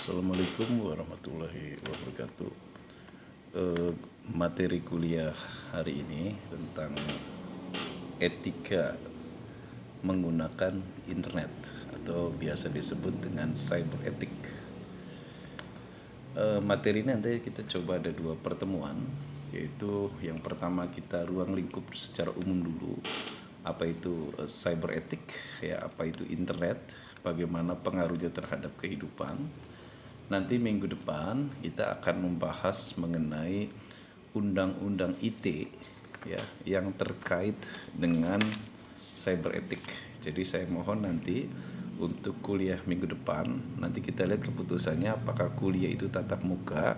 Assalamualaikum warahmatullahi wabarakatuh. Materi kuliah hari ini tentang etika menggunakan internet atau biasa disebut dengan cyber ethic. Materi ini nanti kita coba ada dua pertemuan, yaitu yang pertama kita ruang lingkup secara umum dulu. Apa itu cyber ethic, ya apa itu internet, bagaimana pengaruhnya terhadap kehidupan. Nanti minggu depan kita akan membahas mengenai undang-undang IT ya yang terkait dengan cyber ethic. Jadi saya mohon nanti untuk kuliah minggu depan nanti kita lihat keputusannya apakah kuliah itu tatap muka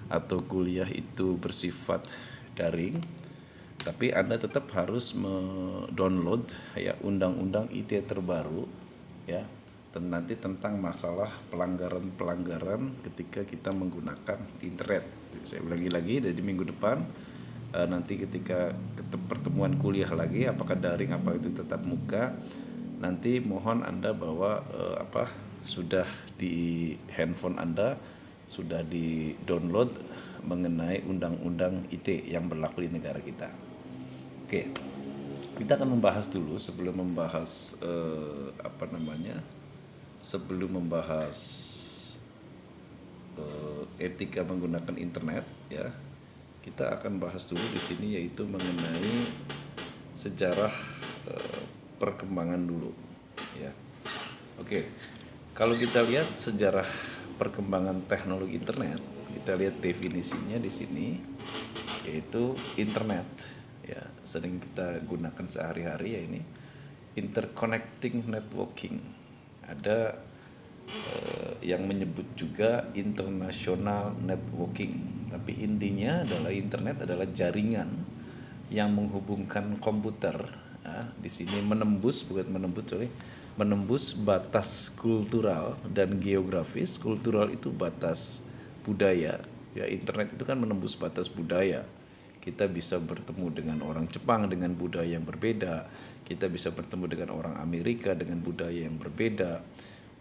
atau kuliah itu bersifat daring. Tapi Anda tetap harus mendownload ya undang-undang IT terbaru ya nanti tentang masalah pelanggaran-pelanggaran ketika kita menggunakan internet. Saya ulangi lagi dari minggu depan nanti ketika pertemuan kuliah lagi apakah daring apa itu tetap muka, nanti mohon Anda bawa sudah di handphone Anda sudah di-download mengenai undang-undang IT yang berlaku di negara kita. Oke. Kita akan membahas dulu sebelum membahas sebelum membahas etika menggunakan internet ya. Kita akan bahas dulu di sini yaitu mengenai sejarah perkembangan dulu ya. Oke. Kalau kita lihat sejarah perkembangan teknologi internet, kita lihat definisinya di sini yaitu internet ya, sering kita gunakan sehari-hari ya ini interconnecting networking. Ada yang menyebut juga international networking, tapi intinya adalah internet adalah jaringan yang menghubungkan komputer ya, di sini menembus batas kultural dan geografis. Kultural itu batas budaya ya, internet itu kan menembus batas budaya. Kita bisa bertemu dengan orang Jepang dengan budaya yang berbeda, kita bisa bertemu dengan orang Amerika dengan budaya yang berbeda,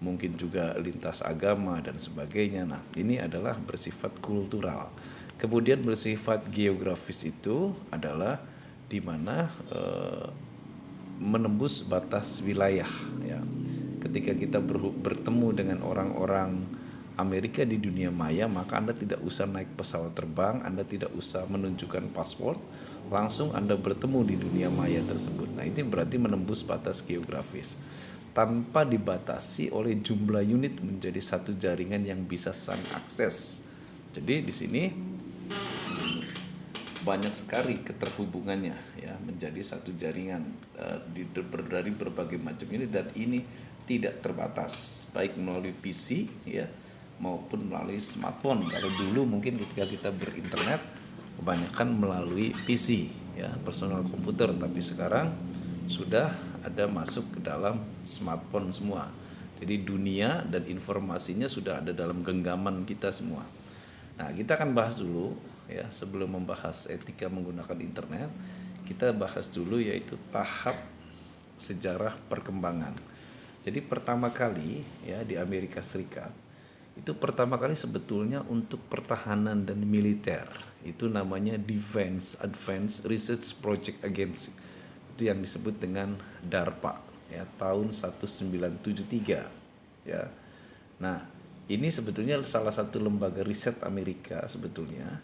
mungkin juga lintas agama dan sebagainya. Nah, ini adalah bersifat kultural. Kemudian bersifat geografis itu adalah di mana menembus batas wilayah ya. Ketika kita bertemu dengan orang-orang Amerika di dunia maya, maka Anda tidak usah naik pesawat terbang, Anda tidak usah menunjukkan paspor, langsung Anda bertemu di dunia maya tersebut. Nah, ini berarti menembus batas geografis tanpa dibatasi oleh jumlah unit menjadi satu jaringan yang bisa saling akses. Jadi di sini banyak sekali keterhubungannya ya menjadi satu jaringan dari berbagai macam ini, dan ini tidak terbatas baik melalui PC ya maupun melalui smartphone. Kalau dulu mungkin ketika kita berinternet kebanyakan melalui PC ya, personal komputer, tapi sekarang sudah ada masuk ke dalam smartphone semua. Jadi dunia dan informasinya sudah ada dalam genggaman kita semua. Nah, kita akan bahas dulu ya, sebelum membahas etika menggunakan internet, kita bahas dulu yaitu tahap sejarah perkembangan. Jadi pertama kali ya di Amerika Serikat itu pertama kali sebetulnya untuk pertahanan dan militer, itu namanya Defense Advanced Research Project Agency, itu yang disebut dengan DARPA ya, tahun 1973 ya. Nah, ini sebetulnya salah satu lembaga riset Amerika sebetulnya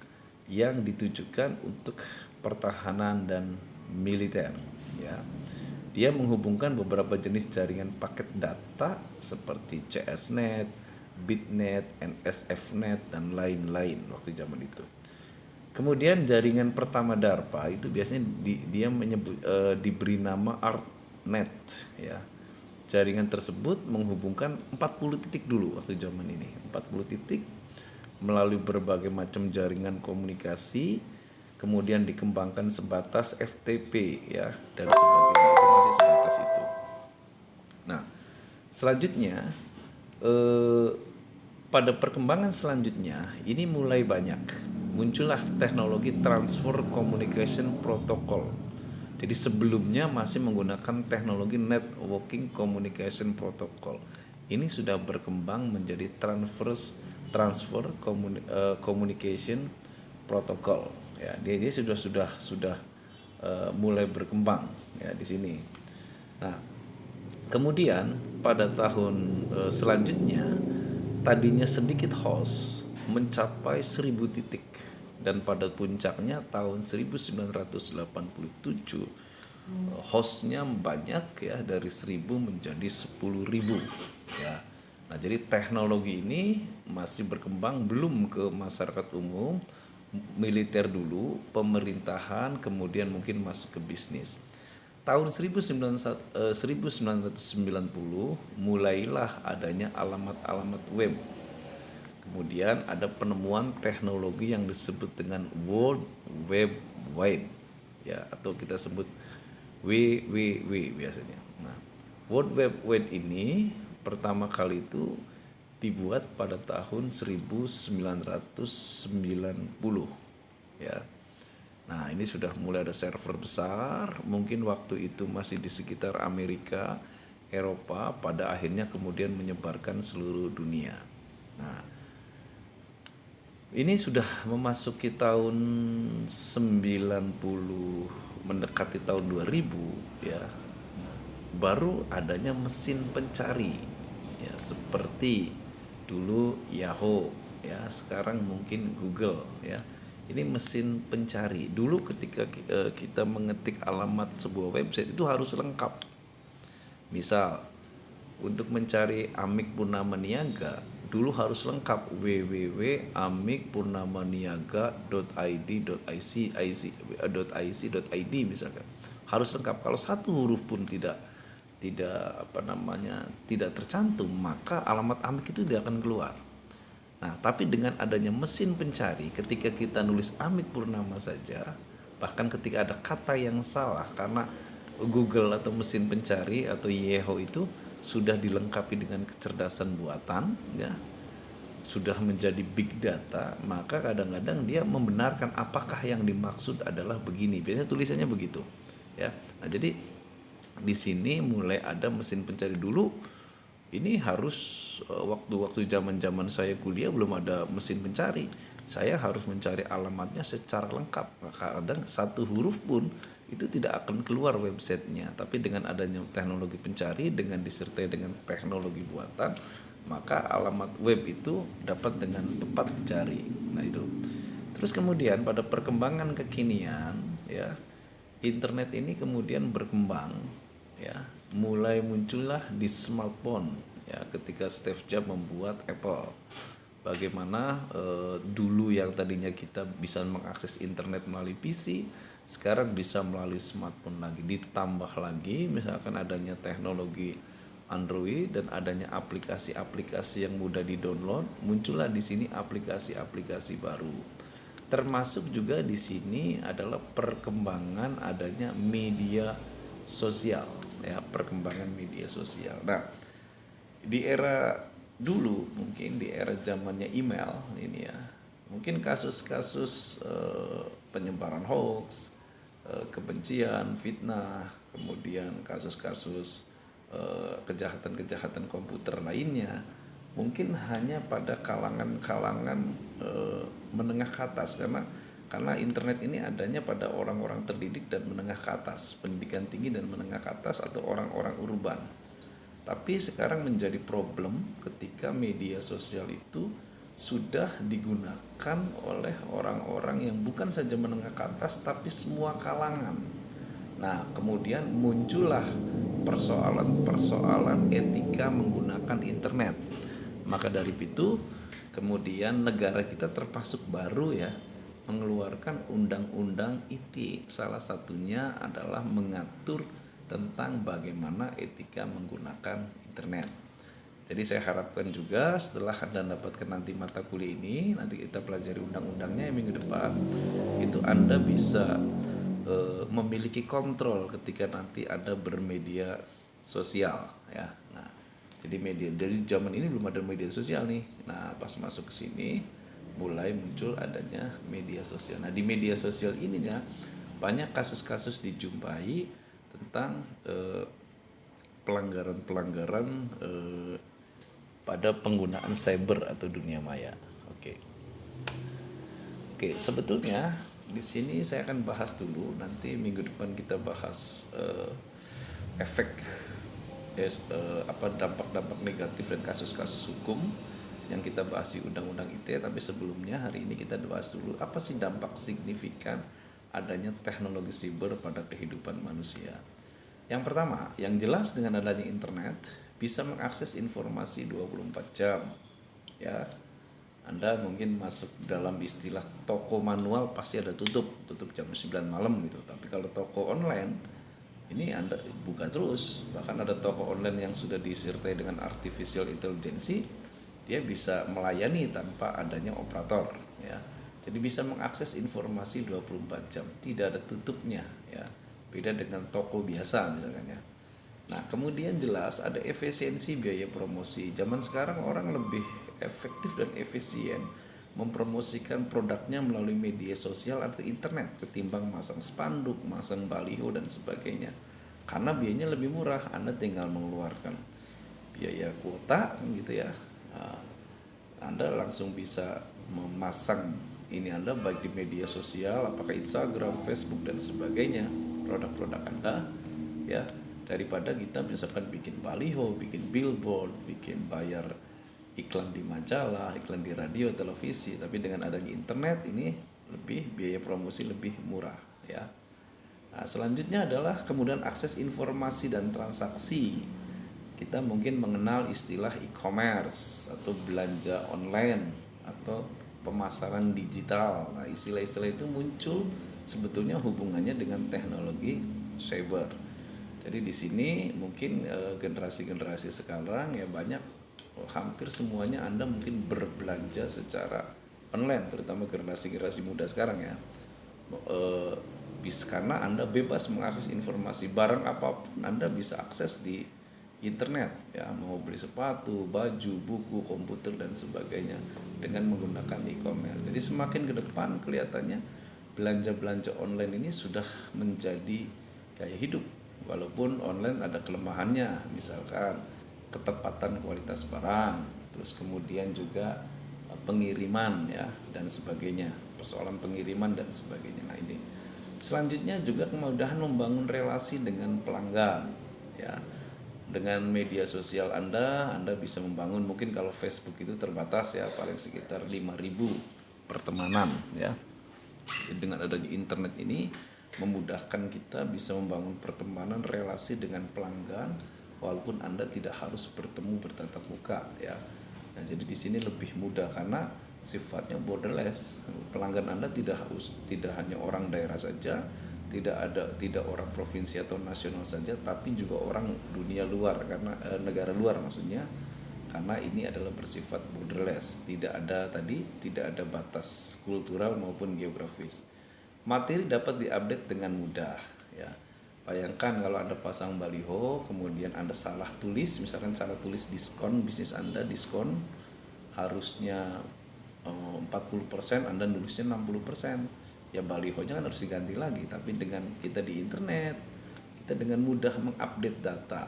yang ditujukan untuk pertahanan dan militer ya. Dia menghubungkan beberapa jenis jaringan paket data seperti CSNet, BitNet, NSFNet dan lain-lain waktu zaman itu. Kemudian jaringan pertama DARPA itu biasanya dia diberi nama ARPANET ya. Jaringan tersebut menghubungkan 40 titik dulu waktu zaman ini, 40 titik melalui berbagai macam jaringan komunikasi, kemudian dikembangkan sebatas FTP ya dan sebagainya, itu masih sebatas itu. Nah, selanjutnya pada perkembangan selanjutnya ini mulai muncullah teknologi Transfer Communication Protocol. Jadi sebelumnya masih menggunakan teknologi Networking Communication Protocol. ini sudah berkembang menjadi communication protocol ya. Dia sudah mulai berkembang ya di sini. Nah, kemudian pada tahun selanjutnya tadinya sedikit host mencapai 1000 titik, dan pada puncaknya tahun 1987 hostnya banyak ya, dari 1000 menjadi 10.000 ya. Nah, jadi teknologi ini masih berkembang, belum ke masyarakat umum, militer dulu, pemerintahan, kemudian mungkin masuk ke bisnis. Tahun 1990 mulailah adanya alamat-alamat web. Kemudian ada penemuan teknologi yang disebut dengan World Wide Web ya, atau kita sebut WWW biasanya. Nah, World Wide Web ini pertama kali itu dibuat pada tahun 1990 ya. Nah, ini sudah mulai ada server besar, mungkin waktu itu masih di sekitar Amerika, Eropa, pada akhirnya kemudian menyebarkan seluruh dunia. Nah, ini sudah memasuki tahun 90, mendekati tahun 2000 ya. Baru adanya mesin pencari ya, seperti dulu Yahoo ya, sekarang mungkin Google ya. Ini mesin pencari. Dulu ketika kita mengetik alamat sebuah website itu harus lengkap. Misal untuk mencari Amik Purnama Niaga dulu harus lengkap, www.amikpurnamaniaga.id.ic.id misalkan. Harus lengkap. Kalau satu huruf pun tidak tidak tercantum, maka alamat Amik itu tidak akan keluar. Nah, tapi dengan adanya mesin pencari, ketika kita nulis Amik Purnama saja, bahkan ketika ada kata yang salah, karena Google atau mesin pencari atau Yahoo itu sudah dilengkapi dengan kecerdasan buatan ya, sudah menjadi big data, maka kadang-kadang dia membenarkan apakah yang dimaksud adalah begini. Biasanya tulisannya begitu ya. Nah, jadi di sini mulai ada mesin pencari. Dulu ini harus waktu zaman saya kuliah belum ada mesin pencari. Saya harus mencari alamatnya secara lengkap. Kadang satu huruf pun itu tidak akan keluar websitenya. Tapi dengan adanya teknologi pencari, dengan disertai dengan teknologi buatan, maka alamat web itu dapat dengan tepat dicari. Nah, itu. Terus kemudian pada perkembangan kekinian ya, internet ini kemudian berkembang ya, mulai muncullah di smartphone ya, ketika Steve Jobs membuat Apple. Bagaimana dulu yang tadinya kita bisa mengakses internet melalui PC, sekarang bisa melalui smartphone lagi. Ditambah lagi misalkan adanya teknologi Android dan adanya aplikasi-aplikasi yang mudah di-download, muncullah di sini aplikasi-aplikasi baru. Termasuk juga di sini adalah perkembangan adanya media sosial ya, perkembangan media sosial. Nah, di era dulu, mungkin di era zamannya email ini ya, mungkin kasus-kasus penyebaran hoax, kebencian, fitnah, kemudian kasus-kasus kejahatan-kejahatan komputer lainnya, mungkin hanya pada kalangan-kalangan menengah ke atas, karena internet ini adanya pada orang-orang terdidik dan menengah ke atas, pendidikan tinggi dan menengah ke atas, atau orang-orang urban. Tapi sekarang menjadi problem ketika media sosial itu sudah digunakan oleh orang-orang yang bukan saja menengah ke atas tapi semua kalangan. Nah, kemudian muncullah persoalan-persoalan etika menggunakan internet. Maka dari itu kemudian negara kita termasuk baru ya, mengeluarkan undang-undang ITE. Salah satunya adalah mengatur tentang bagaimana etika menggunakan internet. Jadi saya harapkan juga setelah Anda dapatkan nanti mata kuliah ini, nanti kita pelajari undang-undangnya minggu depan, itu Anda bisa memiliki kontrol ketika nanti Anda bermedia sosial ya. Nah, jadi dari zaman ini belum ada media sosial nih. Nah, pas masuk ke sini mulai muncul adanya media sosial. Nah, di media sosial ini ya banyak kasus-kasus dijumpai tentang pelanggaran-pelanggaran pada penggunaan cyber atau dunia maya. Oke. Oke, sebetulnya di sini saya akan bahas dulu, nanti minggu depan kita bahas efek dampak-dampak negatif dan kasus-kasus hukum yang kita bahas di Undang-Undang ITE. Tapi sebelumnya hari ini kita bahas dulu apa sih dampak signifikan adanya teknologi siber pada kehidupan manusia. Yang pertama, yang jelas dengan adanya internet bisa mengakses informasi 24 jam. Ya. Anda mungkin masuk dalam istilah toko manual pasti ada tutup jam 9 malam gitu. Tapi kalau toko online ini Anda buka terus. Bahkan ada toko online yang sudah disertai dengan artificial intelligence, dia bisa melayani tanpa adanya operator ya. Jadi bisa mengakses informasi 24 jam, tidak ada tutupnya ya. Beda dengan toko biasa misalkan ya. Nah, kemudian jelas ada efisiensi biaya promosi. Zaman sekarang orang lebih efektif dan efisien mempromosikan produknya melalui media sosial atau internet ketimbang masang spanduk, masang baliho dan sebagainya. Karena biayanya lebih murah, Anda tinggal mengeluarkan biaya kuota gitu ya. Anda langsung bisa memasang ini Anda baik di media sosial, apakah Instagram, Facebook dan sebagainya, produk-produk Anda ya, daripada kita misalkan bikin baliho, bikin billboard, bikin bayar iklan di majalah, iklan di radio, televisi. Tapi dengan adanya internet ini lebih biaya promosi lebih murah ya. Nah, selanjutnya adalah kemudian akses informasi dan transaksi. Kita mungkin mengenal istilah e-commerce atau belanja online atau pemasaran digital. Nah, istilah-istilah itu muncul sebetulnya hubungannya dengan teknologi cyber. Jadi di sini mungkin generasi-generasi sekarang ya banyak, hampir semuanya Anda mungkin berbelanja secara online, terutama generasi-generasi muda sekarang ya. Karena Anda bebas mengakses informasi, barang apapun Anda bisa akses di internet ya, mau beli sepatu, baju, buku, komputer dan sebagainya dengan menggunakan e-commerce. Jadi semakin ke depan kelihatannya belanja-belanja online ini sudah menjadi gaya hidup. Walaupun online ada kelemahannya, misalkan ketepatan kualitas barang, terus kemudian juga pengiriman ya dan sebagainya, persoalan pengiriman dan sebagainya. Nah, ini selanjutnya juga kemudahan membangun relasi dengan pelanggan ya. Dengan media sosial Anda bisa membangun, mungkin kalau Facebook itu terbatas ya, paling sekitar 5.000 pertemanan ya. Dengan adanya internet ini memudahkan kita bisa membangun pertemanan relasi dengan pelanggan walaupun Anda tidak harus bertemu bertatap muka ya. Nah, jadi di sini lebih mudah karena sifatnya borderless. Pelanggan Anda tidak hanya orang daerah saja, tidak orang provinsi atau nasional saja, tapi juga orang dunia luar, karena negara luar maksudnya, karena ini adalah bersifat borderless, tidak ada batas kultural maupun geografis. Materi dapat diupdate dengan mudah ya. Bayangkan kalau Anda pasang baliho, kemudian Anda salah tulis, misalkan salah tulis diskon, bisnis Anda diskon harusnya 40%, Anda nulisnya 60%. Ya balihonya kan harus diganti lagi. Tapi dengan kita di internet, kita dengan mudah mengupdate data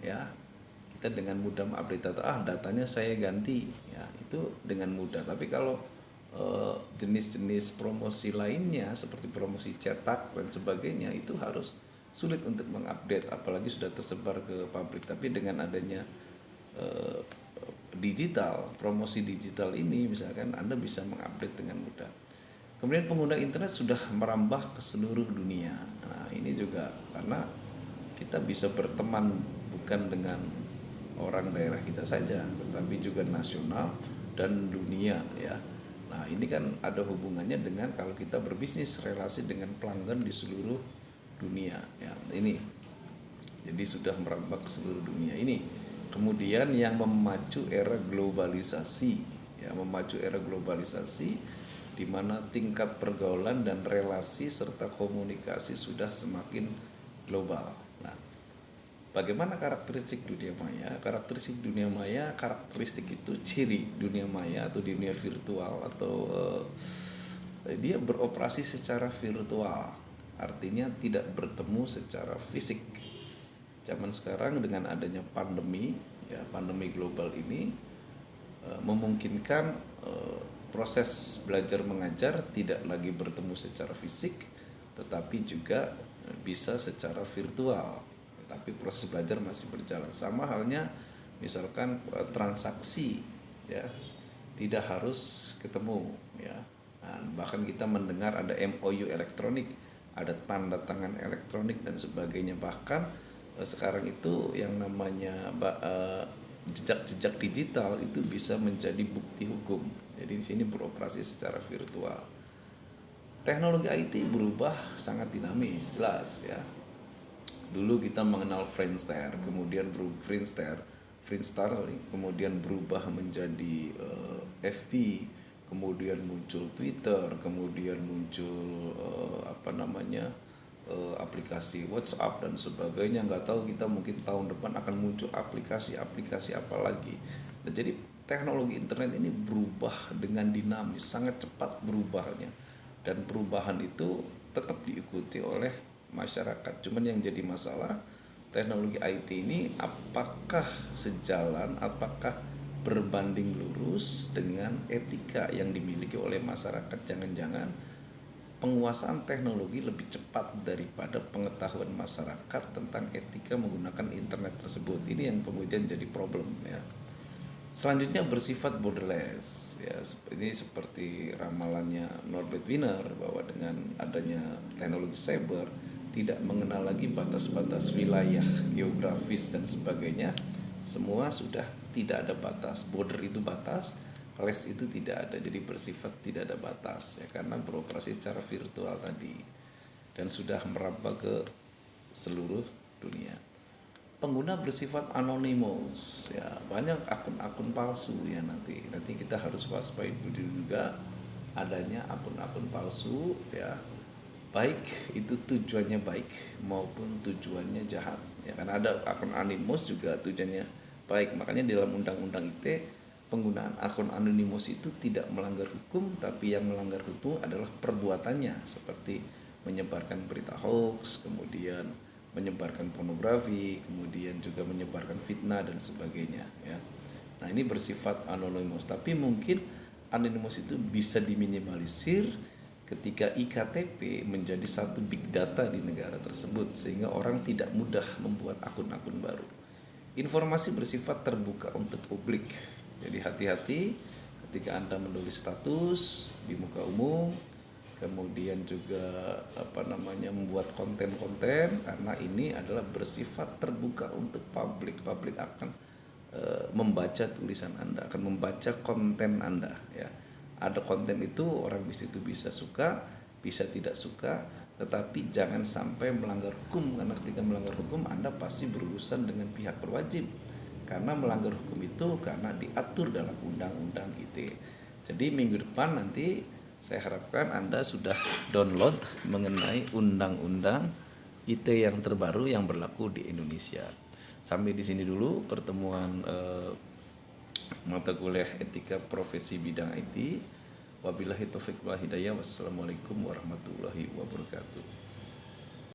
ya. Kita dengan mudah mengupdate data, datanya saya ganti ya, itu dengan mudah. Tapi kalau jenis-jenis promosi lainnya seperti promosi cetak dan sebagainya itu harus sulit untuk mengupdate, apalagi sudah tersebar ke publik. Tapi dengan adanya digital, promosi digital ini misalkan Anda bisa mengupdate dengan mudah. Kemudian pengguna internet sudah merambah ke seluruh dunia. Nah, ini juga karena kita bisa berteman bukan dengan orang daerah kita saja, tetapi juga nasional dan dunia ya. Nah, ini kan ada hubungannya dengan kalau kita berbisnis, relasi dengan pelanggan di seluruh dunia ya. Ini jadi sudah merambah ke seluruh dunia ini. Kemudian yang memacu era globalisasi ya, di mana tingkat pergaulan dan relasi serta komunikasi sudah semakin global. Nah, bagaimana karakteristik dunia maya? Karakteristik itu ciri dunia maya atau dunia virtual atau dia beroperasi secara virtual, artinya tidak bertemu secara fisik. Zaman sekarang dengan adanya pandemi ya, pandemi global ini memungkinkan proses belajar mengajar tidak lagi bertemu secara fisik, tetapi juga bisa secara virtual. Tapi proses belajar masih berjalan. Sama halnya misalkan transaksi, ya, tidak harus ketemu, ya. Nah, bahkan kita mendengar ada MOU elektronik, ada tanda tangan elektronik dan sebagainya. Bahkan sekarang itu yang namanya jejak-jejak digital itu bisa menjadi bukti hukum. Jadi di sini beroperasi secara virtual. Teknologi IT berubah sangat dinamis, jelas, ya. Dulu kita mengenal Friendster, kemudian kemudian berubah menjadi FB, kemudian muncul Twitter, kemudian muncul aplikasi WhatsApp dan sebagainya. Nggak tahu, kita mungkin tahun depan akan muncul aplikasi-aplikasi apa lagi. Nah, jadi teknologi internet ini berubah dengan dinamis, sangat cepat berubahnya, dan perubahan itu tetap diikuti oleh masyarakat. Cuman yang jadi masalah, teknologi IT ini apakah sejalan, apakah berbanding lurus dengan etika yang dimiliki oleh masyarakat. Jangan-jangan penguasaan teknologi lebih cepat daripada pengetahuan masyarakat tentang etika menggunakan internet tersebut. Ini yang kemudian jadi problem, ya. Selanjutnya bersifat borderless, ya. Ini seperti ramalannya Norbert Wiener bahwa dengan adanya teknologi cyber tidak mengenal lagi batas-batas wilayah geografis dan sebagainya. Semua sudah tidak ada batas. Border itu batas, less itu tidak ada. Jadi bersifat tidak ada batas, ya, karena beroperasi secara virtual tadi dan sudah merambah ke seluruh dunia. Pengguna bersifat anonymous, ya, banyak akun-akun palsu, ya. Nanti kita harus waspada juga adanya akun-akun palsu, ya, baik itu tujuannya baik maupun tujuannya jahat, ya. Karena ada akun anonymous juga tujuannya baik. Makanya dalam undang-undang ITE, penggunaan akun anonymous itu tidak melanggar hukum, tapi yang melanggar hukum adalah perbuatannya, seperti menyebarkan berita hoax, kemudian menyebarkan pornografi, kemudian juga menyebarkan fitnah dan sebagainya, ya. Nah, ini bersifat anonymous, tapi mungkin anonymous itu bisa diminimalisir ketika iktp menjadi satu big data di negara tersebut, sehingga orang tidak mudah membuat akun-akun baru. Informasi bersifat terbuka untuk publik, jadi hati-hati ketika Anda menulis status di muka umum, kemudian juga membuat konten-konten, karena ini adalah bersifat terbuka untuk publik. Publik akan membaca tulisan Anda, akan membaca konten Anda, ya. Ada konten itu orang di situ bisa suka, bisa tidak suka, tetapi jangan sampai melanggar hukum, karena ketika melanggar hukum Anda pasti berurusan dengan pihak berwajib. Karena melanggar hukum itu karena diatur dalam undang-undang ITE. Jadi minggu depan nanti saya harapkan Anda sudah download mengenai undang-undang ITE yang terbaru yang berlaku di Indonesia. Sampai di sini dulu pertemuan mata kuliah etika profesi bidang IT. Wabillahi taufiq wal hidayah. Wassalamualaikum warahmatullahi wabarakatuh.